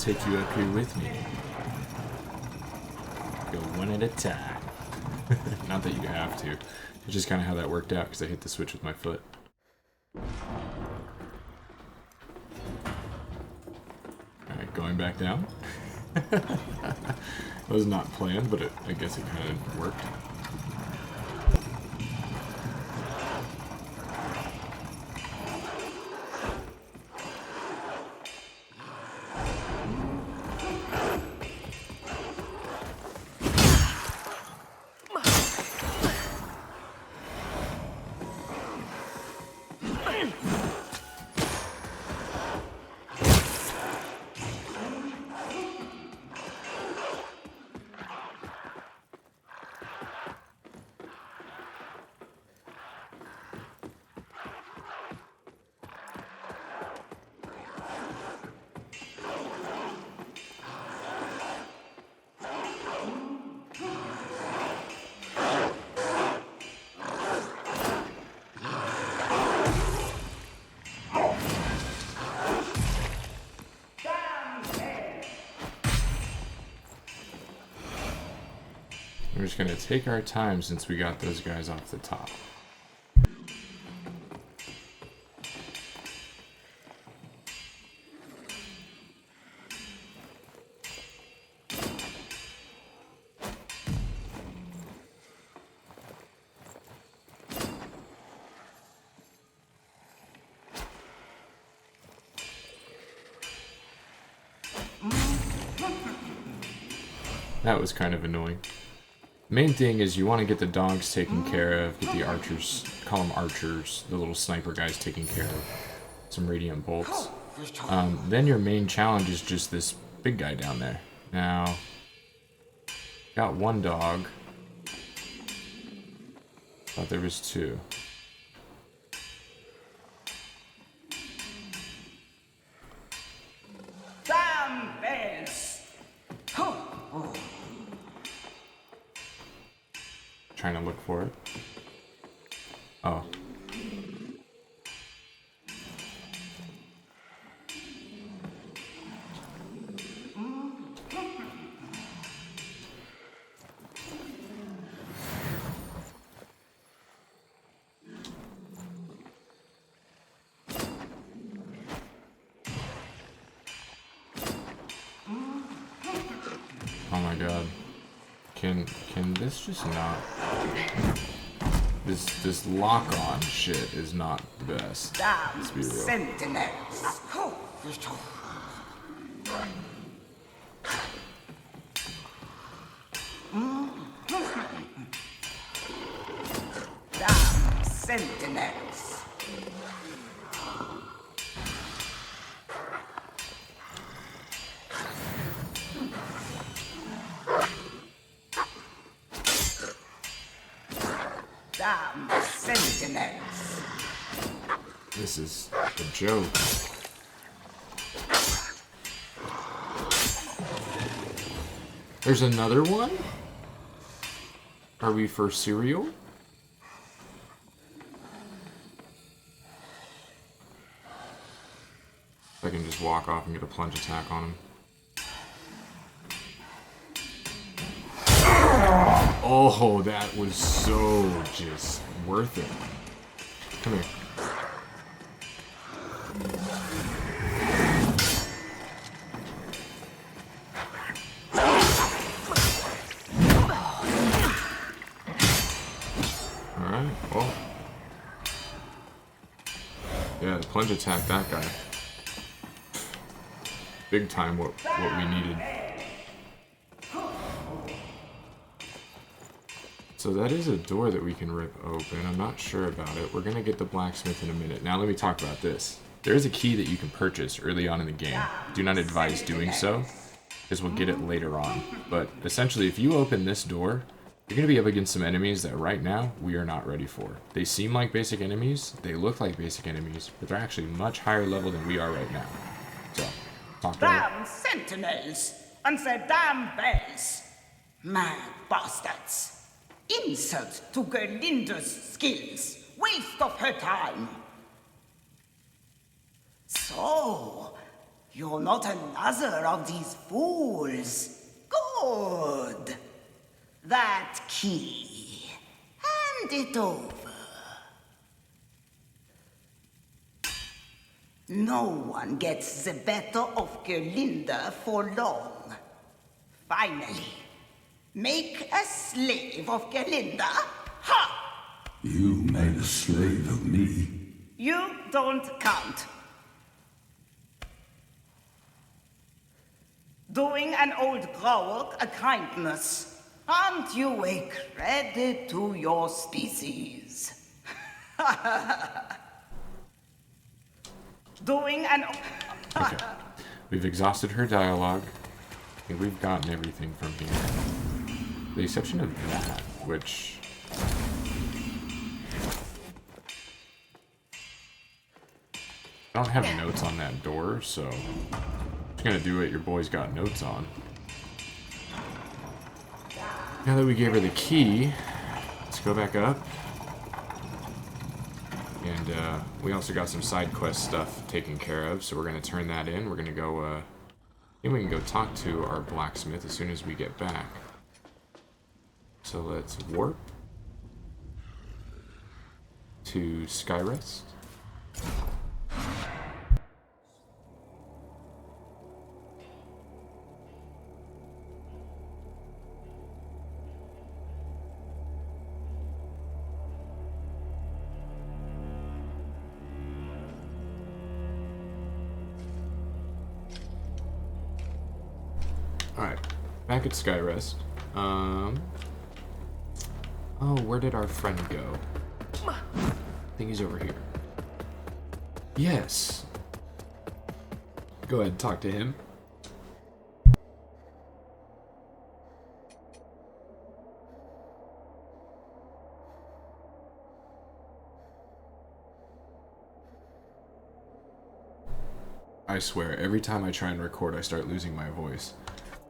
take you up here with me. Go one at a time. Not that you have to. It's just kind of how that worked out because I hit the switch with my foot. Alright, going back down. That was not planned, but I guess it kind of worked. We're just gonna take our time since we got those guys off the top. That was kind of annoying. Main thing is you want to get the dogs taken care of, get the archers, call them archers, the little sniper guys taken care of, some radiant bolts. Then your main challenge is just this big guy down there. Now, got one dog. Thought there was two. Trying to look for it. Oh. Oh my god. Can this just not... This lock-on shit is not the best. Let's be real. Sentinels. Damn sentinels. Damn sentinels. This is a joke. There's another one? Are we for cereal? I can just walk off and get a plunge attack on him. Oh, that was so just worth it. Come here. Alright, well. Yeah, the plunge attack that guy. Big time what we needed. So that is a door that we can rip open. I'm not sure about it. We're gonna get the blacksmith in a minute. Now let me talk about this. There is a key that you can purchase early on in the game. Do not advise doing so, because we'll get it later on. But essentially, if you open this door, you're gonna be up against some enemies that right now we are not ready for. They seem like basic enemies, they look like basic enemies, but they're actually much higher level than we are right now. So, talk to Damn sentinels and their damn bells. Mad bastards. Insult to Gerlinda's skills. Waste of her time. So, You're not another of these fools. Good. That key. Hand it over. No one gets the better of Gerlinda for long. Finally, make a slave of Gerlinda. Ha! You made a slave of me. You don't count. Doing an old Growlk a kindness. Aren't you a credit to your species? Doing an... Okay. We've exhausted her dialogue. I think we've gotten everything from here. The exception of that, which... I don't have notes on that door, so... I'm just gonna do what your boy's got notes on. Now that we gave her the key, let's go back up. And we also got some side quest stuff taken care of, so we're going to turn that in. We're going to go, I think we can go talk to our blacksmith as soon as we get back. So let's warp to Skyrest. Alright, back at Skyrest. Oh, where did our friend go? I think he's over here. Yes. Go ahead and talk to him. I swear, every time I try and record, I start losing my voice.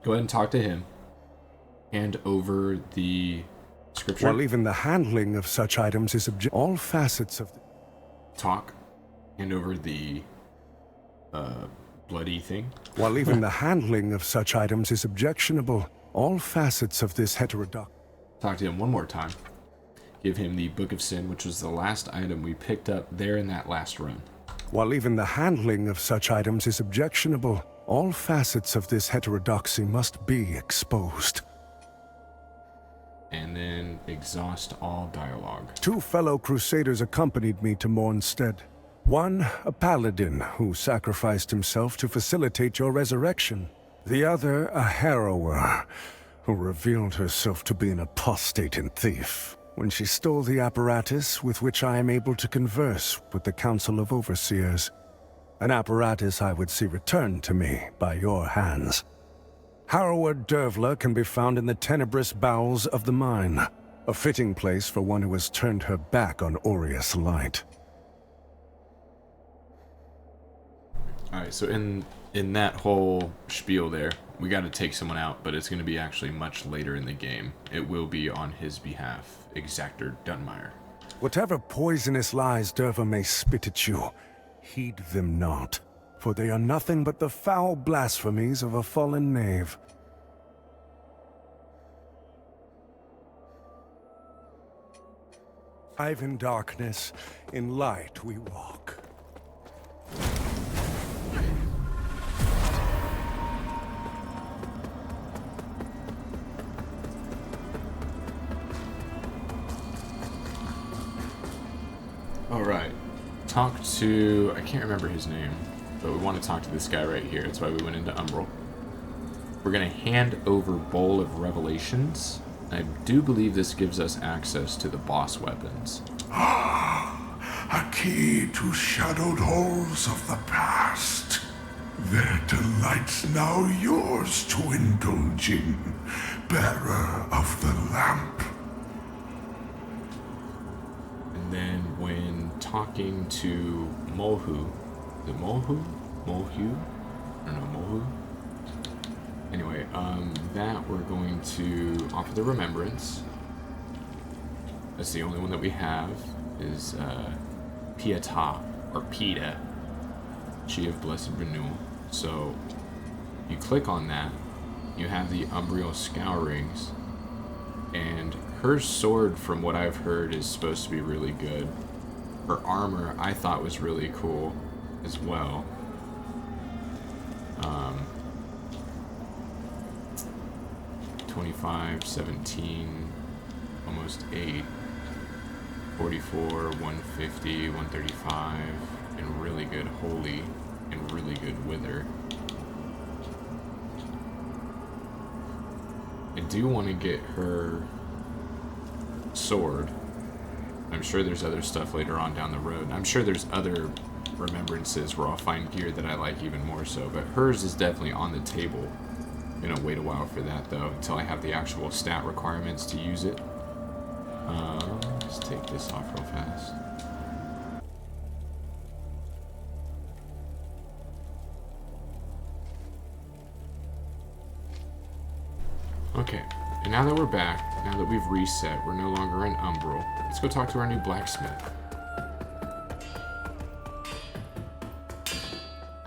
Go ahead and talk to him. Hand over the scripture. While even the handling of such items is all facets of... Talk. Hand over the bloody thing. While even the handling of such items is objectionable, all facets of this heterodox... Talk to him one more time. Give him the Book of Sin, which was the last item we picked up there in that last run. While even the handling of such items is objectionable, all facets of this heterodoxy must be exposed. And then exhaust all dialogue. 2 fellow crusaders accompanied me to Mornstead. One, a paladin who sacrificed himself to facilitate your resurrection. The other, a harrower who revealed herself to be an apostate and thief when she stole the apparatus with which I am able to converse with the Council of Overseers. An apparatus I would see returned to me by your hands. Harrower Dervla can be found in the tenebrous bowels of the mine, a fitting place for one who has turned her back on Aureus light. Alright, so in that whole spiel there, we gotta take someone out, but it's gonna be actually much later in the game. It will be on his behalf, Exactor Dunmire. Whatever poisonous lies Derva may spit at you, heed them not, for they are nothing but the foul blasphemies of a fallen knave. Strive in darkness, in light we walk. Alright. Talk to... I can't remember his name, but we want to talk to this guy right here. That's why we went into Umbral. We're going to hand over Bowl of Revelations. I do believe this gives us access to the boss weapons. A key to shadowed halls of the past. Their delights now yours to indulge in, bearer of the lamp. And then when talking to Mohu, is it Mohu? Mohu? I don't know, Mohu? Anyway, that we're going to offer the Remembrance. That's the only one that we have, is Pietà, or Peta, She of Blessed Renewal. So you click on that, you have the Umbriel Scourings, and her sword, from what I've heard, is supposed to be really good. Her armor I thought was really cool as well. 25, 17, almost 8, 44, 150, 135, and really good holy, and really good wither. I do want to get her sword. I'm sure there's other stuff later on down the road. I'm sure there's other remembrances where I'll find gear that I like even more so, but hers is definitely on the table. I'm gonna wait a while for that though, until I have the actual stat requirements to use it. Let's take this off real fast. Okay, and now that we're back, now that we've reset, we're no longer in Umbriel. Let's go talk to our new blacksmith.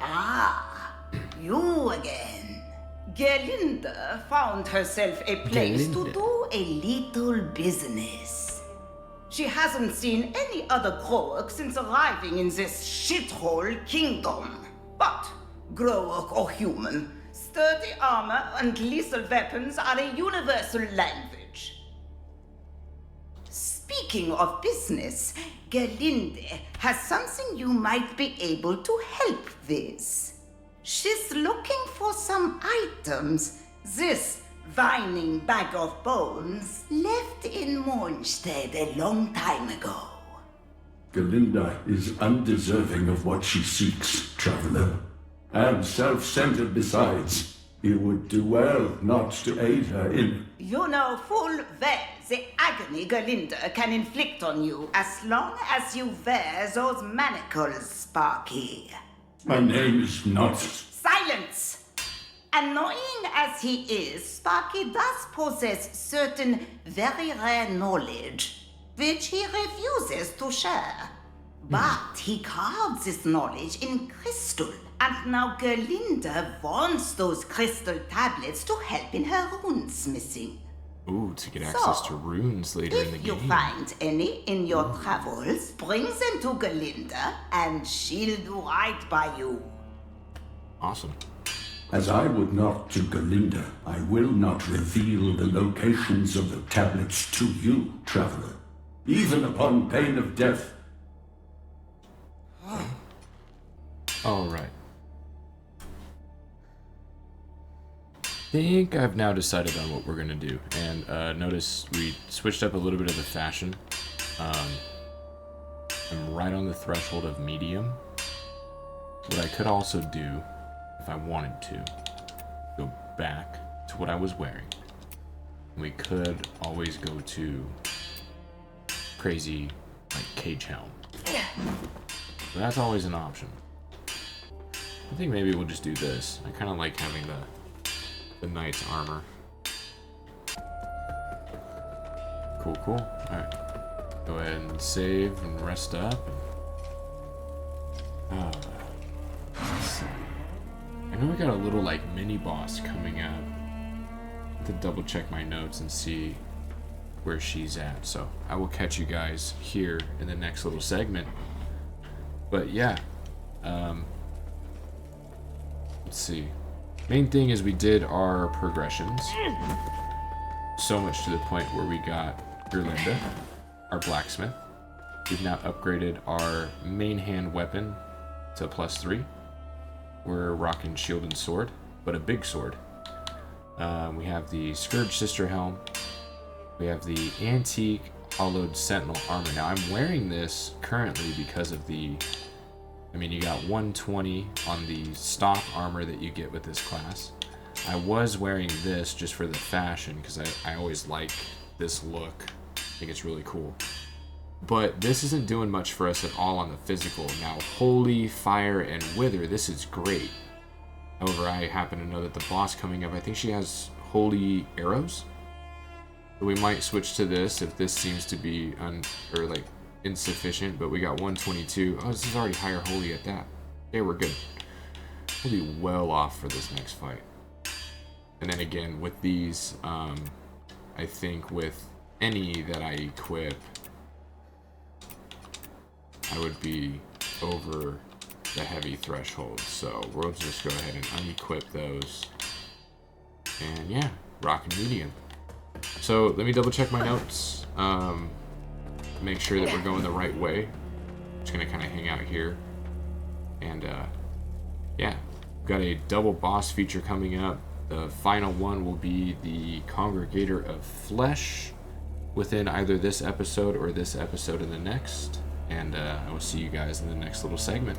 Ah, you again. Gerlinda found herself a place to do a little business. She hasn't seen any other Growok since arriving in this shithole kingdom. But, Growok or human, sturdy armor and lethal weapons are a universal language. Speaking of business, Gerlinde has something you might be able to help with. She's looking for some items this whining bag of bones left in Mornstead a long time ago. Galinda is undeserving of what she seeks, traveler. And self-centered besides. You would do well not to aid her in... You know full well the agony Gerlinda can inflict on you as long as you wear those manacles, Sparky. My name is not... Silence! Annoying as he is, Sparky does possess certain very rare knowledge, which he refuses to share. But he carved this knowledge in crystal, and now Gerlinda wants those crystal tablets to help in her runesmithing. Ooh, to get access to runes later in the If game. you find any in your travels, bring them to Gerlinda, and she'll do right by you. Awesome. As I would not to Galinda, I will not reveal the locations of the tablets to you, traveler, even upon pain of death. Alright. Think I've now decided on what we're gonna do. And notice we switched up a little bit of the fashion. I'm right on the threshold of medium. What I could also do, if I wanted to, go back to what I was wearing. We could always go to crazy, like, cage helm. So that's always an option. I think maybe we'll just do this. I kind of like having the knight's armor. Cool, cool. Alright. Go ahead and save and rest up. Let's see. I know we got a little, like, mini-boss coming up. I have to double-check my notes and see where she's at. So, I will catch you guys here in the next little segment. But, yeah. Let's see. Main thing is we did our progressions. So much to the point where we got Gerlinda, our blacksmith. We've now upgraded our main hand weapon to +3. We're rocking shield and sword, but a big sword. We have the Scourge Sister Helm. We have the antique hollowed sentinel armor. Now I'm wearing this currently because of the... I mean, you got 120 on the stock armor that you get with this class. I was wearing this just for the fashion because I always like this look. I think it's really cool. But this isn't doing much for us at all on the physical. Now, Holy, Fire, and Wither, this is great. However, I happen to know that the boss coming up, I think she has Holy Arrows. So we might switch to this if this seems to be insufficient, but we got 122. Oh, this is already higher Holy at that. Okay, we're good. we'll be well off for this next fight. And then again, with these, I think with any that I equip, I would be over the heavy threshold. So we'll just go ahead and unequip those. And yeah, rock and medium. So let me double check my notes. Make sure that we're going the right way. Just gonna kind of hang out here. And yeah, we've got a double boss feature coming up. The final one will be the Congregator of Flesh within either this episode or this episode in the next. And I will see you guys in the next little segment.